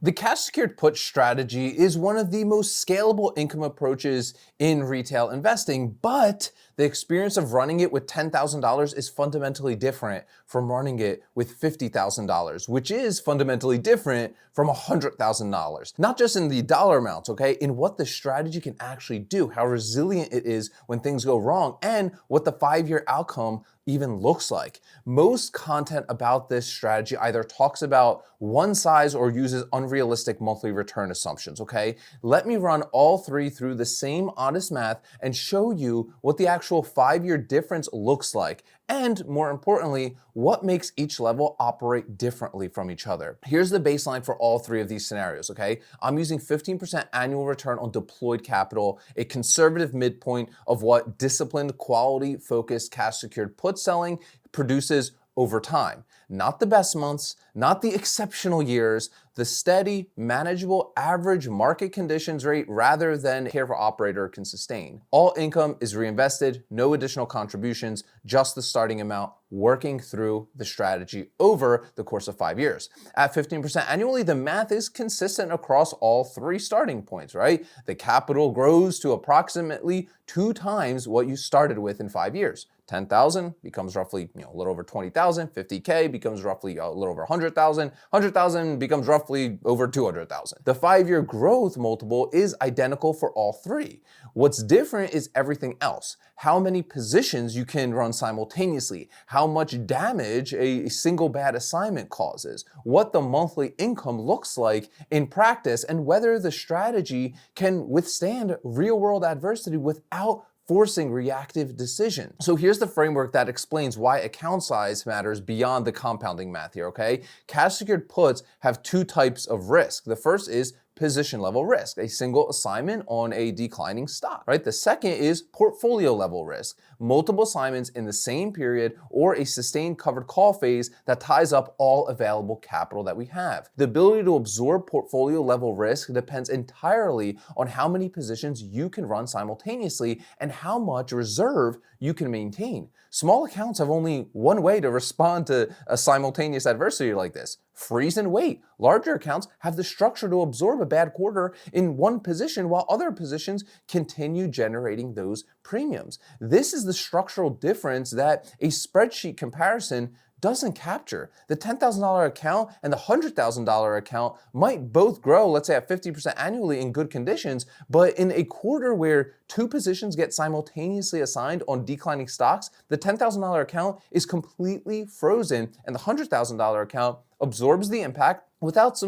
The cash secured put strategy is one of the most scalable income approaches in retail investing, but the experience of running it with $10,000 is fundamentally different from running it with $50,000, which is fundamentally different from $100,000. Not just in the dollar amounts, okay, in what the strategy can actually do, how resilient it is when things go wrong, and what the 5-year outcome even looks like. Most content about this strategy either talks about one size or uses unrealistic monthly return assumptions, okay? Let me run all three through the same honest math and show you what the actual 5-year difference looks like, and more importantly, what makes each level operate differently from each other. Here's the baseline for all three of these scenarios, okay? I'm using 15% annual return on deployed capital, a conservative midpoint of what disciplined, quality-focused cash secured put selling produces over time. Not the best months, not the exceptional years, the steady, manageable, average market conditions rate rather than careful operator can sustain. All income is reinvested, no additional contributions, just the starting amount working through the strategy over the course of 5 years. At 15% annually, the math is consistent across all three starting points, right? The capital grows to approximately 2 times what you started with in 5 years. 10,000 becomes roughly, a little over 20,000. 50K becomes roughly a little over 100,000. 100,000 becomes roughly over 200,000. The 5-year growth multiple is identical for all three. What's different is everything else. How many positions you can run simultaneously, how much damage a single bad assignment causes, what the monthly income looks like in practice, and whether the strategy can withstand real-world adversity without forcing reactive decisions. So here's the framework that explains why account size matters beyond the compounding math here, okay? Cash secured puts have 2 types of risk. The first is position level risk, a single assignment on a declining stock, right? The second is portfolio level risk, multiple assignments in the same period or a sustained covered call phase that ties up all available capital that we have. The ability to absorb portfolio level risk depends entirely on how many positions you can run simultaneously and how much reserve you can maintain. Small accounts have only one way to respond to a simultaneous adversity like this: freeze and wait. Larger accounts have the structure to absorb a bad quarter in one position while other positions continue generating those premiums. This is the structural difference that a spreadsheet comparison doesn't capture. The $10,000 account and the $100,000 account might both grow, let's say at 50% annually in good conditions, but in a quarter where 2 positions get simultaneously assigned on declining stocks, the $10,000 account is completely frozen and the $100,000 account absorbs the impact without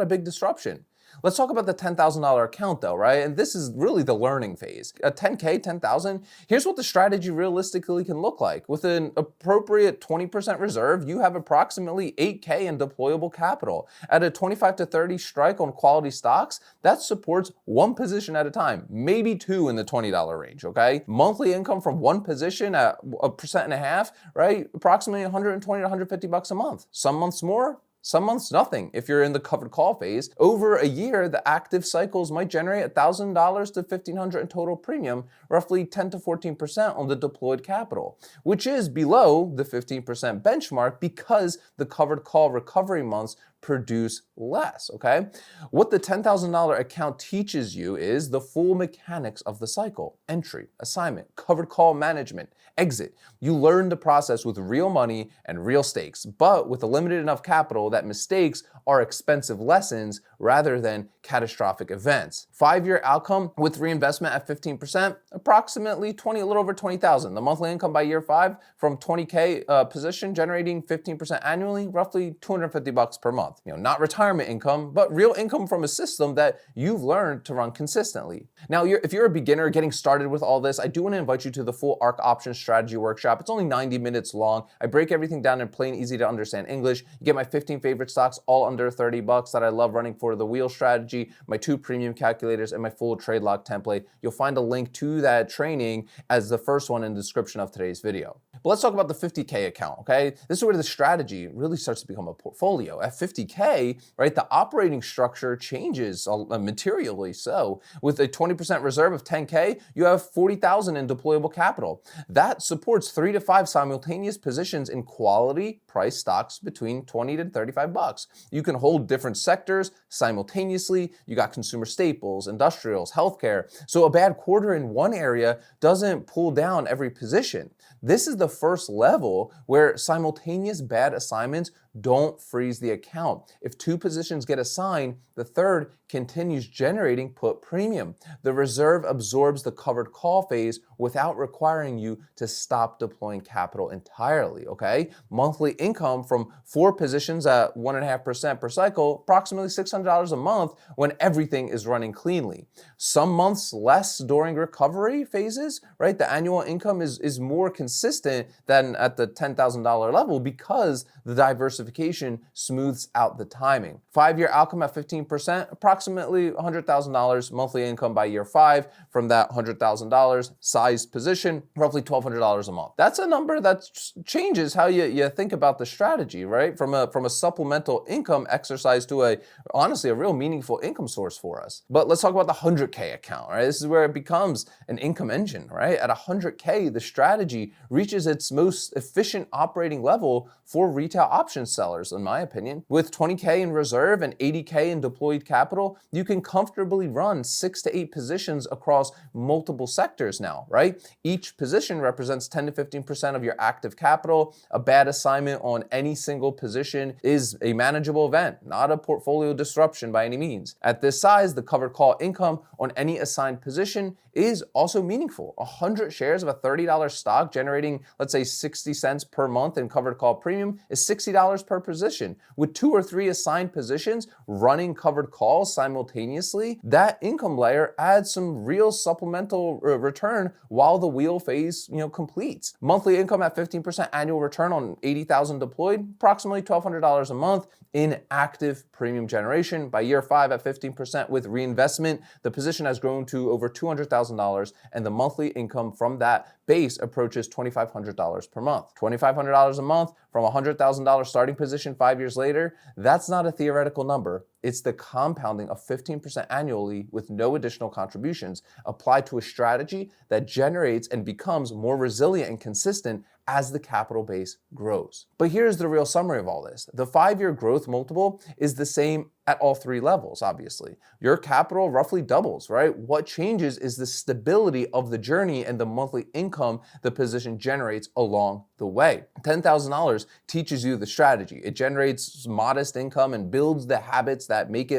a big disruption. Let's talk about the $10,000 account though, right? And this is really the learning phase. A 10K, 10,000, here's what the strategy realistically can look like. With an appropriate 20% reserve, you have approximately 8K in deployable capital. At a 25 to 30 strike on quality stocks, that supports 1 position at a time, maybe 2 in the $20 range, okay? Monthly income from 1 position at 1.5%, right? Approximately 120 to 150 bucks a month. Some months more, some months nothing. If you're in the covered call phase, over a year, the active cycles might generate $1,000 to $1,500 in total premium, roughly 10 to 14% on the deployed capital, which is below the 15% benchmark because the covered call recovery months produce less, okay? What the $10,000 account teaches you is the full mechanics of the cycle: entry, assignment, covered call management, exit. You learn the process with real money and real stakes, but with a limited enough capital that mistakes are expensive lessons rather than catastrophic events. 5-year outcome with reinvestment at 15%, approximately a little over 20,000. The monthly income by year 5 from 20K position generating 15% annually, roughly 250 bucks per month. Not retirement income, but real income from a system that you've learned to run consistently. Now, if you're a beginner getting started with all this, I do want to invite you to the full Ark Options Strategy workshop. It's only 90 minutes long. I break everything down in plain, easy to understand English. You get my 15 favorite stocks, all under 30 bucks that I love running for the wheel strategy, my 2 premium calculators, and my full trade log template. You'll find a link to that training as the first one in the description of today's video. But let's talk about the 50K account, okay? This is where the strategy really starts to become a portfolio. At 50K, right, the operating structure changes materially. So with a 20% reserve of 10K, you have 40,000 in deployable capital. That supports 3 to 5 simultaneous positions in quality price stocks between 20 to 35 bucks. You can hold different sectors simultaneously. You got consumer staples, industrials, healthcare. So a bad quarter in one area doesn't pull down every position. This is the first level where simultaneous bad assignments don't freeze the account. If 2 positions get assigned, the third continues generating put premium. The reserve absorbs the covered call phase without requiring you to stop deploying capital entirely, okay? Monthly income from 4 positions at 1.5% per cycle, approximately $600 a month when everything is running cleanly. Some months less during recovery phases, right? The annual income is more consistent than at the $10,000 level because the diversification smooths out the timing. 5-year outcome at 15%, approximately $100,000 monthly income by year 5 from that $100,000 size position, roughly $1,200 a month. That's a number that changes how you think about the strategy, right? From a supplemental income exercise to honestly a real meaningful income source for us. But let's talk about the 100K account, right? This is where it becomes an income engine, right? At 100K, the strategy reaches its most efficient operating level for retail option sellers, in my opinion. With 20K in reserve and 80K in deployed capital, you can comfortably run 6 to 8 positions across multiple sectors now, right? Each position represents 10 to 15% of your active capital. A bad assignment on any single position is a manageable event, not a portfolio disruption by any means. At this size, the covered call income on any assigned position is also meaningful. 100 shares of a $30 stock generating, let's say, 60 cents per month in covered call premium is $60 per position. With 2 or 3 assigned positions running covered calls simultaneously, that income layer adds some real supplemental return while the wheel phase, completes. Monthly income at 15% annual return on 80,000 deployed, approximately $1,200 a month in active premium generation. By year 5 at 15% with reinvestment, the position has grown to over $200,000 and the monthly income from that base approaches $2,500 per month. $2,500 a month from a $100,000 starting position 5 years later, that's not a theoretical number. It's the compounding of 15% annually with no additional contributions applied to a strategy that generates and becomes more resilient and consistent as the capital base grows. But here's the real summary of all this. The 5-year growth multiple is the same at all 3 levels, obviously. Your capital roughly doubles, right? What changes is the stability of the journey and the monthly income the position generates along the way. $10,000 teaches you the strategy. It generates modest income and builds the habits that make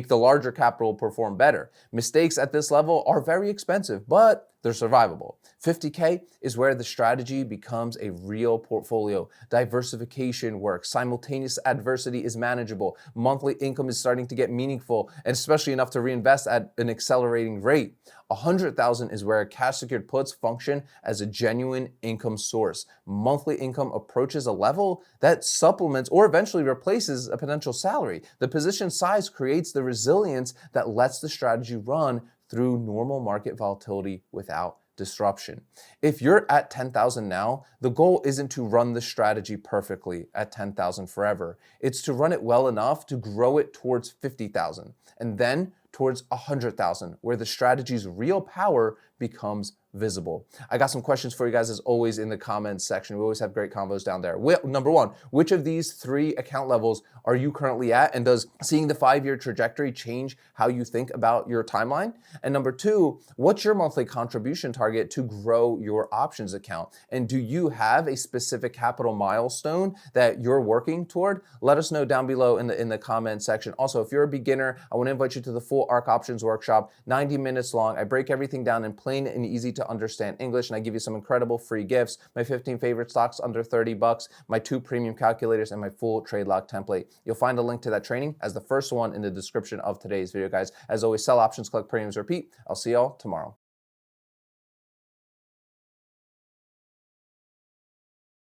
the larger capital perform better. Mistakes at this level are very expensive, but they're survivable. 50K is where the strategy becomes a real portfolio. Diversification works. Simultaneous adversity is manageable. Monthly income is starting to get meaningful, and especially enough to reinvest at an accelerating rate. 100,000 is where cash secured puts function as a genuine income source. Monthly income approaches a level that supplements or eventually replaces a potential salary. The position size creates the resilience that lets the strategy run through normal market volatility without disruption. If you're at 10,000 now, the goal isn't to run the strategy perfectly at 10,000 forever. It's to run it well enough to grow it towards 50,000 and then towards 100,000, where the strategy's real power becomes visible. I got some questions for you guys as always in the comments section. We always have great convos down there. Number 1, which of these 3 account levels are you currently at? And does seeing the 5-year trajectory change how you think about your timeline? And number 2, what's your monthly contribution target to grow your options account? And do you have a specific capital milestone that you're working toward? Let us know down below in the comment section. Also, if you're a beginner, I want to invite you to the full Ark Options workshop, 90 minutes long. I break everything down in plain and easy to understand English, and I give you some incredible free gifts, my 15 favorite stocks under 30 bucks, my 2 premium calculators, and my full trade log template. You'll find a link to that training as the first one in the description of today's video, guys. As always, sell options, collect premiums, repeat. I'll see y'all tomorrow.